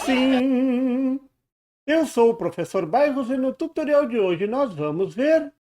Sim, eu sou o professor Bairros e no tutorial de hoje nós vamos ver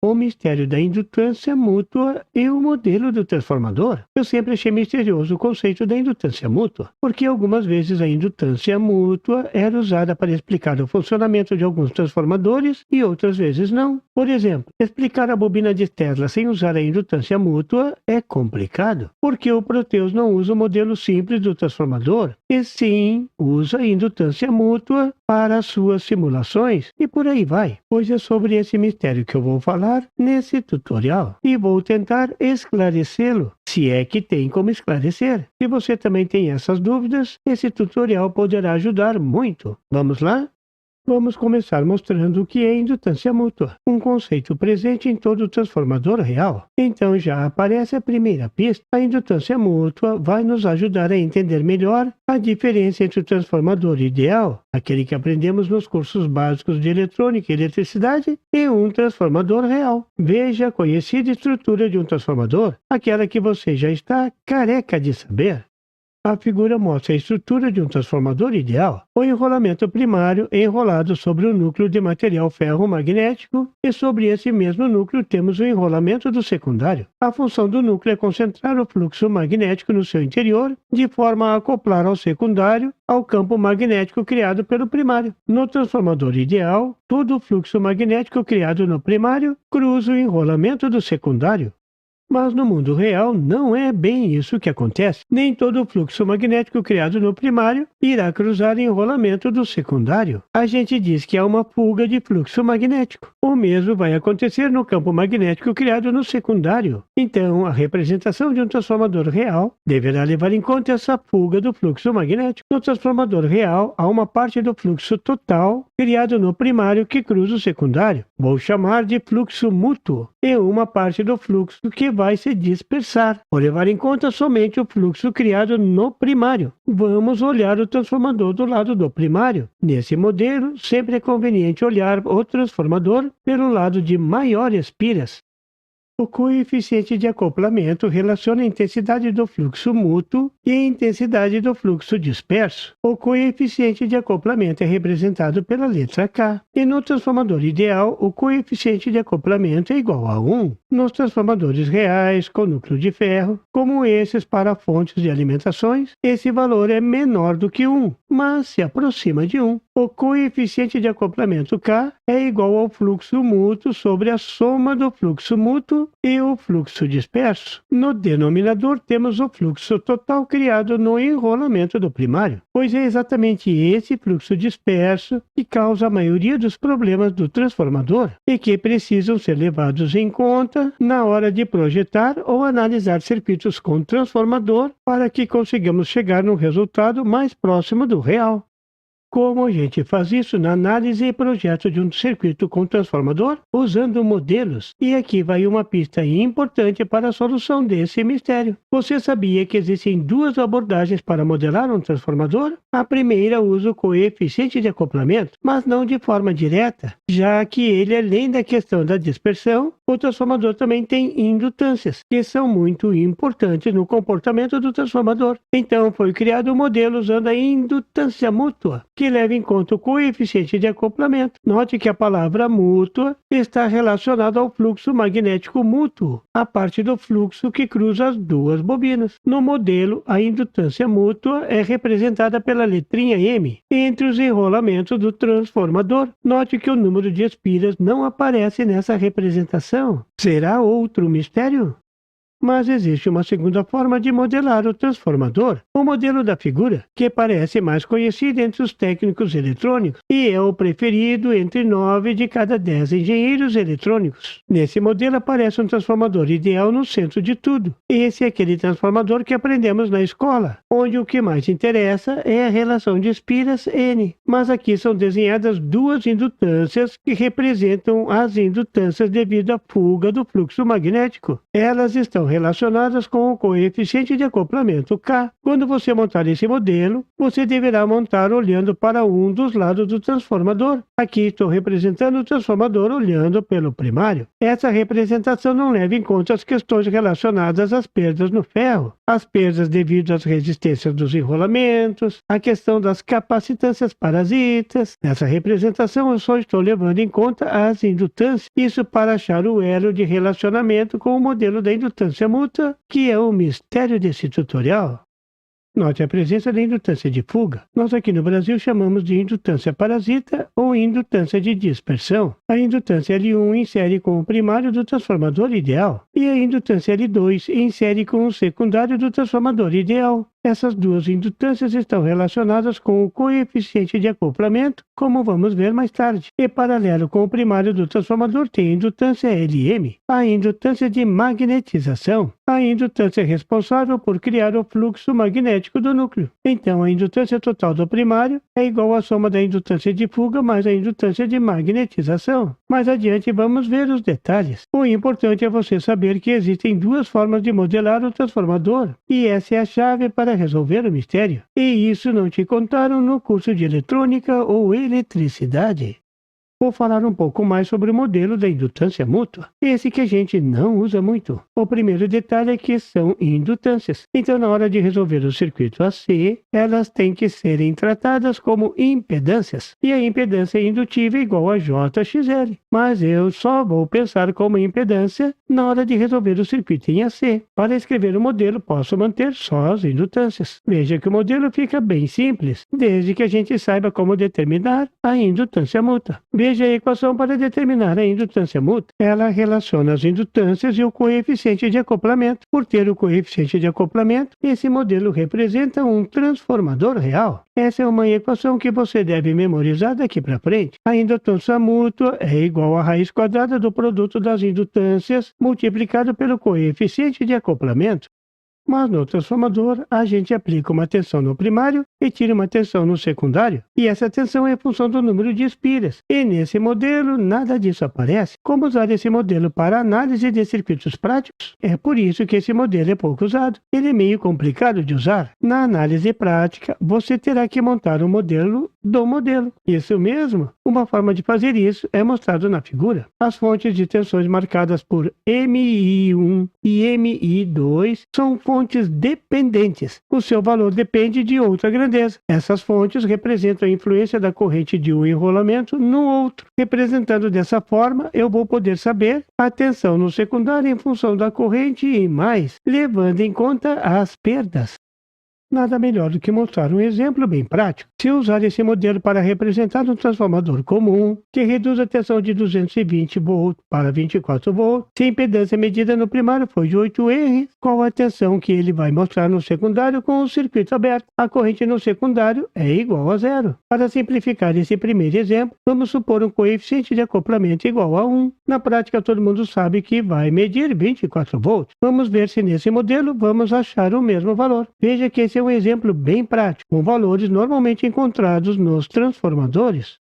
o mistério da indutância mútua e o modelo do transformador. Eu sempre achei misterioso o conceito da indutância mútua, porque algumas vezes a indutância mútua era usada para explicar o funcionamento de alguns transformadores e outras vezes não. Por exemplo, explicar a bobina de Tesla sem usar a indutância mútua é complicado, porque o Proteus não usa o modelo simples do transformador, e sim usa a indutância mútua para suas simulações e por aí vai. Pois é sobre esse mistério que eu vou falar nesse tutorial e vou tentar esclarecê-lo, se é que tem como esclarecer. Se você também tem essas dúvidas, esse tutorial poderá ajudar muito. Vamos lá? Vamos começar mostrando o que é indutância mútua, um conceito presente em todo transformador real. Então já aparece a primeira pista. A indutância mútua vai nos ajudar a entender melhor a diferença entre o transformador ideal, aquele que aprendemos nos cursos básicos de eletrônica e eletricidade, e um transformador real. Veja a conhecida estrutura de um transformador, aquela que você já está careca de saber. A figura mostra a estrutura de um transformador ideal. O enrolamento primário é enrolado sobre o núcleo de material ferromagnético e sobre esse mesmo núcleo temos o enrolamento do secundário. A função do núcleo é concentrar o fluxo magnético no seu interior, de forma a acoplar ao secundário ao campo magnético criado pelo primário. No transformador ideal, todo o fluxo magnético criado no primário cruza o enrolamento do secundário. Mas no mundo real não é bem isso que acontece. Nem todo o fluxo magnético criado no primário irá cruzar o enrolamento do secundário. A gente diz que há uma fuga de fluxo magnético. O mesmo vai acontecer no campo magnético criado no secundário. Então, a representação de um transformador real deverá levar em conta essa fuga do fluxo magnético. No transformador real, há uma parte do fluxo total criado no primário que cruza o secundário. Vou chamar de fluxo mútuo. E uma parte do fluxo que vai se dispersar. Vou levar em conta somente o fluxo criado no primário. Vamos olhar o transformador do lado do primário. Nesse modelo, sempre é conveniente olhar o transformador pelo lado de maiores piras. O coeficiente de acoplamento relaciona a intensidade do fluxo mútuo e a intensidade do fluxo disperso. O coeficiente de acoplamento é representado pela letra K. E no transformador ideal, o coeficiente de acoplamento é igual a 1. Nos transformadores reais, com núcleo de ferro, como esses para fontes de alimentações, esse valor é menor do que 1, mas se aproxima de 1. O coeficiente de acoplamento K é igual ao fluxo mútuo sobre a soma do fluxo mútuo e o fluxo disperso. No denominador temos o fluxo total criado no enrolamento do primário, pois é exatamente esse fluxo disperso que causa a maioria dos problemas do transformador e que precisam ser levados em conta na hora de projetar ou analisar circuitos com transformador para que consigamos chegar num resultado mais próximo do real. Como a gente faz isso na análise e projeto de um circuito com transformador? Usando modelos. E aqui vai uma pista importante para a solução desse mistério. Você sabia que existem duas abordagens para modelar um transformador? A primeira usa o coeficiente de acoplamento, mas não de forma direta, já que ele, além da questão da dispersão, o transformador também tem indutâncias, que são muito importantes no comportamento do transformador. Então foi criado um modelo usando a indutância mútua, que leva em conta o coeficiente de acoplamento. Note que a palavra mútua está relacionada ao fluxo magnético mútuo, a parte do fluxo que cruza as duas bobinas. No modelo, a indutância mútua é representada pela letrinha M entre os enrolamentos do transformador. Note que o número de espiras não aparece nessa representação. Será outro mistério? Mas existe uma segunda forma de modelar o transformador, o modelo da figura, que parece mais conhecido entre os técnicos eletrônicos e é o preferido entre 9 de cada 10 engenheiros eletrônicos. Nesse modelo aparece um transformador ideal no centro de tudo. Esse é aquele transformador que aprendemos na escola, onde o que mais interessa é a relação de espiras N. Mas aqui são desenhadas duas indutâncias que representam as indutâncias devido à fuga do fluxo magnético. Elas estão relacionadas com o coeficiente de acoplamento K. Quando você montar esse modelo, você deverá montar olhando para um dos lados do transformador. Aqui estou representando o transformador olhando pelo primário. Essa representação não leva em conta as questões relacionadas às perdas no ferro, as perdas devido às resistências dos enrolamentos, a questão das capacitâncias parasitas. Nessa representação eu só estou levando em conta as indutâncias, isso para achar o elo de relacionamento com o modelo da indutância mútua, que é o mistério desse tutorial. Note a presença da indutância de fuga. Nós aqui no Brasil chamamos de indutância parasita ou indutância de dispersão. A indutância L1 insere com o primário do transformador ideal e a indutância L2 insere com o secundário do transformador ideal. Essas duas indutâncias estão relacionadas com o coeficiente de acoplamento, como vamos ver mais tarde. E paralelo com o primário do transformador tem a indutância Lm, a indutância de magnetização, a indutância responsável por criar o fluxo magnético do núcleo. Então, a indutância total do primário é igual à soma da indutância de fuga mais a indutância de magnetização. Mais adiante vamos ver os detalhes. O importante é você saber que existem duas formas de modelar o transformador, e essa é a chave para resolver o mistério. E isso não te contaram no curso de eletrônica ou eletricidade. Vou falar um pouco mais sobre o modelo da indutância mútua, esse que a gente não usa muito. O primeiro detalhe é que são indutâncias, então na hora de resolver o circuito AC, elas têm que serem tratadas como impedâncias, e a impedância indutiva é igual a JXL. Mas eu só vou pensar como impedância na hora de resolver o circuito em AC. Para escrever o modelo, posso manter só as indutâncias. Veja que o modelo fica bem simples, desde que a gente saiba como determinar a indutância mútua. Veja a equação para determinar a indutância mútua. Ela relaciona as indutâncias e o coeficiente de acoplamento. Por ter o coeficiente de acoplamento, esse modelo representa um transformador real. Essa é uma equação que você deve memorizar daqui para frente. A indutância mútua é igual à raiz quadrada do produto das indutâncias multiplicado pelo coeficiente de acoplamento. Mas no transformador, a gente aplica uma tensão no primário e tira uma tensão no secundário. E essa tensão é função do número de espiras. E nesse modelo, nada disso aparece. Como usar esse modelo para análise de circuitos práticos? É por isso que esse modelo é pouco usado. Ele é meio complicado de usar. Na análise prática, você terá que montar um modelo do modelo. Isso mesmo. Uma forma de fazer isso é mostrado na figura. As fontes de tensões marcadas por MI1 e MI2 são fontes dependentes. O seu valor depende de outra grandeza. Essas fontes representam a influência da corrente de um enrolamento no outro. Representando dessa forma, eu vou poder saber a tensão no secundário em função da corrente e mais, levando em conta as perdas. Nada melhor do que mostrar um exemplo bem prático. Se eu usar esse modelo para representar um transformador comum, que reduz a tensão de 220 V para 24 V, se a impedância medida no primário foi de 8 R, qual a tensão que ele vai mostrar no secundário com o circuito aberto? A corrente no secundário é igual a zero. Para simplificar esse primeiro exemplo, vamos supor um coeficiente de acoplamento igual a 1. Na prática, todo mundo sabe que vai medir 24 V. Vamos ver se nesse modelo vamos achar o mesmo valor. Veja que esse é um exemplo bem prático, com valores normalmente encontrados nos transformadores.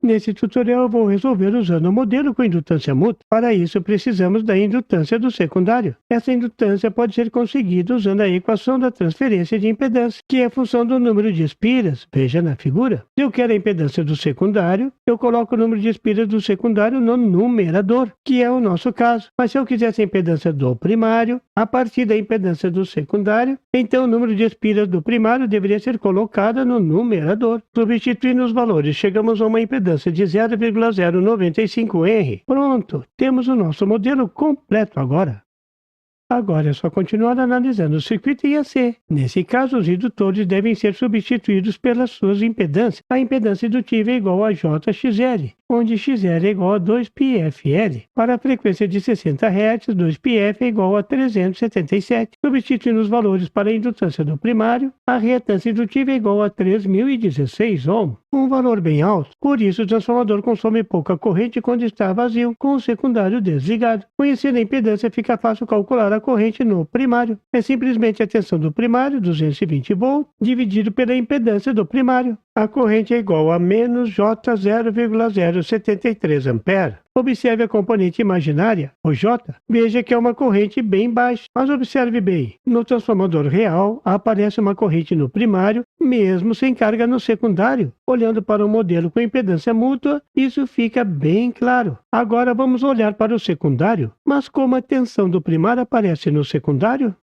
Nesse tutorial eu vou resolver usando o modelo com indutância mútua. Para isso precisamos da indutância do secundário. Essa indutância pode ser conseguida usando a equação da transferência de impedância, que é função do número de espiras, veja na figura. Se eu quero a impedância do secundário, eu coloco o número de espiras do secundário no numerador, que é o nosso caso. Mas se eu quisesse a impedância do primário, a partir da impedância do secundário, então o número de espiras do primário deveria ser colocado no numerador. Substituindo os valores, chegamos a uma impedância de 0,095 R. Pronto, temos o nosso modelo completo agora. Agora é só continuar analisando o circuito IAC. Nesse caso, os indutores devem ser substituídos pelas suas impedâncias. A impedância indutiva é igual a JXL, onde XL é igual a 2πfL. Para a frequência de 60 Hz, 2πf é igual a 377. Substituindo os valores para a indutância do primário, a reatância indutiva é igual a 3016 ohm, um valor bem alto. Por isso, o transformador consome pouca corrente quando está vazio, com o secundário desligado. Conhecendo a impedância, fica fácil calcular a corrente no primário. É simplesmente a tensão do primário, 220 volts, dividido pela impedância do primário. A corrente é igual a menos J 0,073 ampere. Observe a componente imaginária, o J. Veja que é uma corrente bem baixa, mas observe bem. No transformador real, aparece uma corrente no primário, mesmo sem carga no secundário. Olhando para o modelo com impedância mútua, isso fica bem claro. Agora vamos olhar para o secundário. Mas como a tensão do primário aparece no secundário?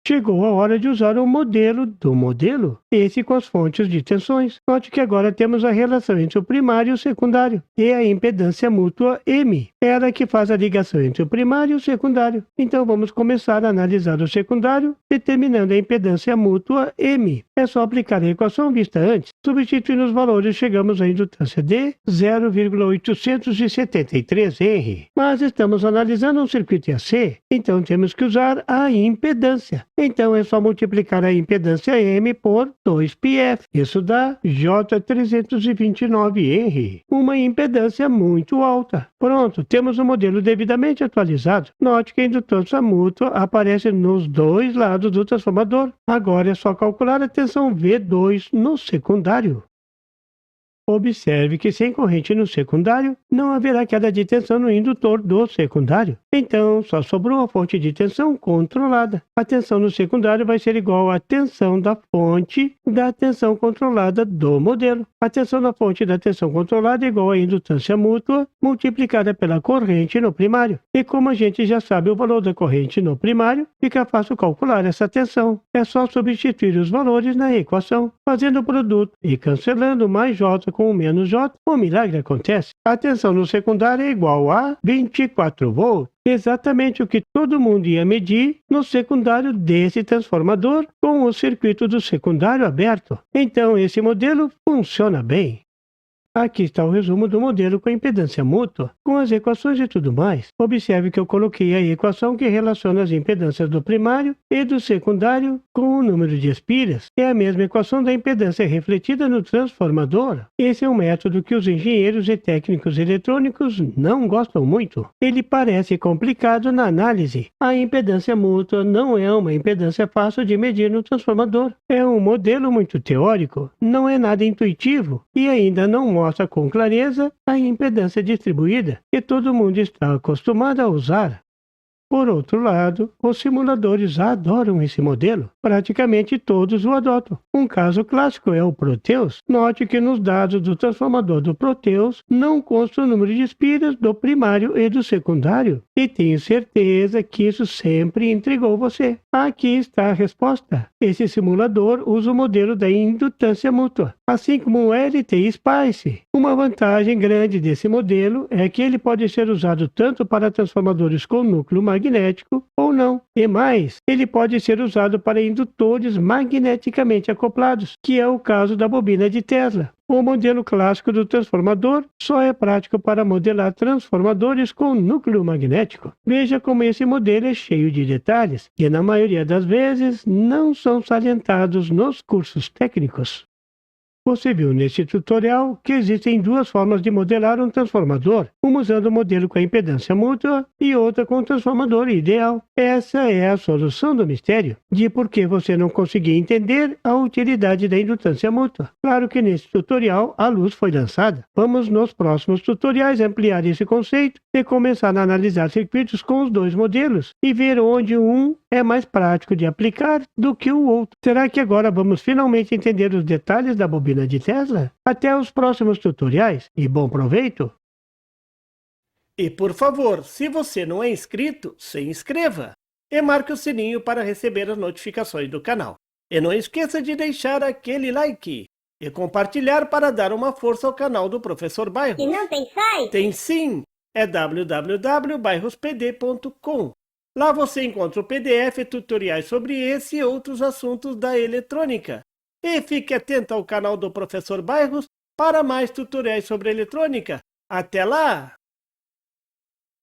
Chegou a hora de usar o modelo do modelo, esse com as fontes de tensões. Note que agora temos a relação entre o primário e o secundário, e a impedância mútua M. Ela que faz a ligação entre o primário e o secundário. Então vamos começar a analisar o secundário, determinando a impedância mútua M. É só aplicar a equação vista antes. Substituindo os valores, chegamos à indutância de 0,873 R. Mas estamos analisando um circuito AC, então temos que usar a impedância. Então é só multiplicar a impedância M por 2πf. Isso dá J329R, uma impedância muito alta. Pronto, temos o modelo devidamente atualizado. Note que a indutância mútua aparece nos dois lados do transformador. Agora é só calcular a tensão V2 no secundário. Observe que sem corrente no secundário, não haverá queda de tensão no indutor do secundário. Então, só sobrou a fonte de tensão controlada. A tensão no secundário vai ser igual à tensão da fonte da tensão controlada do modelo. A tensão da fonte da tensão controlada é igual à indutância mútua multiplicada pela corrente no primário. E como a gente já sabe o valor da corrente no primário, fica fácil calcular essa tensão. É só substituir os valores na equação, fazendo o produto e cancelando mais J com o menos J, o milagre acontece. A tensão no secundário é igual a 24 volts. Exatamente o que todo mundo ia medir no secundário desse transformador com o circuito do secundário aberto. Então esse modelo funciona bem. Aqui está o resumo do modelo com impedância mútua, com as equações e tudo mais. Observe que eu coloquei a equação que relaciona as impedâncias do primário e do secundário com o número de espiras. É a mesma equação da impedância refletida no transformador. Esse é um método que os engenheiros e técnicos eletrônicos não gostam muito. Ele parece complicado na análise. A impedância mútua não é uma impedância fácil de medir no transformador. É um modelo muito teórico, não é nada intuitivo e ainda não mostra com clareza a impedância distribuída que todo mundo está acostumado a usar. Por outro lado, os simuladores adoram esse modelo. Praticamente todos o adotam. Um caso clássico é o Proteus. Note que nos dados do transformador do Proteus não consta o número de espiras do primário e do secundário. E tenho certeza que isso sempre intrigou você. Aqui está a resposta. Esse simulador usa o modelo da indutância mútua, assim como o LT Spice. Uma vantagem grande desse modelo é que ele pode ser usado tanto para transformadores com núcleo magnético ou não. E mais, ele pode ser usado para indutores magneticamente acoplados, que é o caso da bobina de Tesla. O modelo clássico do transformador só é prático para modelar transformadores com núcleo magnético. Veja como esse modelo é cheio de detalhes, que na maioria das vezes não são salientados nos cursos técnicos. Você viu neste tutorial que existem duas formas de modelar um transformador, uma usando o modelo com a impedância mútua e outra com o transformador ideal. Essa é a solução do mistério de por que você não conseguia entender a utilidade da indutância mútua. Claro que nesse tutorial a luz foi lançada. Vamos nos próximos tutoriais ampliar esse conceito e começar a analisar circuitos com os dois modelos e ver onde um é mais prático de aplicar do que o outro. Será que agora vamos finalmente entender os detalhes da bobina de Tesla? Até os próximos tutoriais e bom proveito! E por favor, se você não é inscrito, se inscreva e marque o sininho para receber as notificações do canal. E não esqueça de deixar aquele like e compartilhar para dar uma força ao canal do Professor Bairros. E não tem site? Tem sim! É www.bairrospd.com. Lá você encontra o PDF e tutoriais sobre esse e outros assuntos da eletrônica. E fique atento ao canal do Professor Bairros para mais tutoriais sobre eletrônica. Até lá!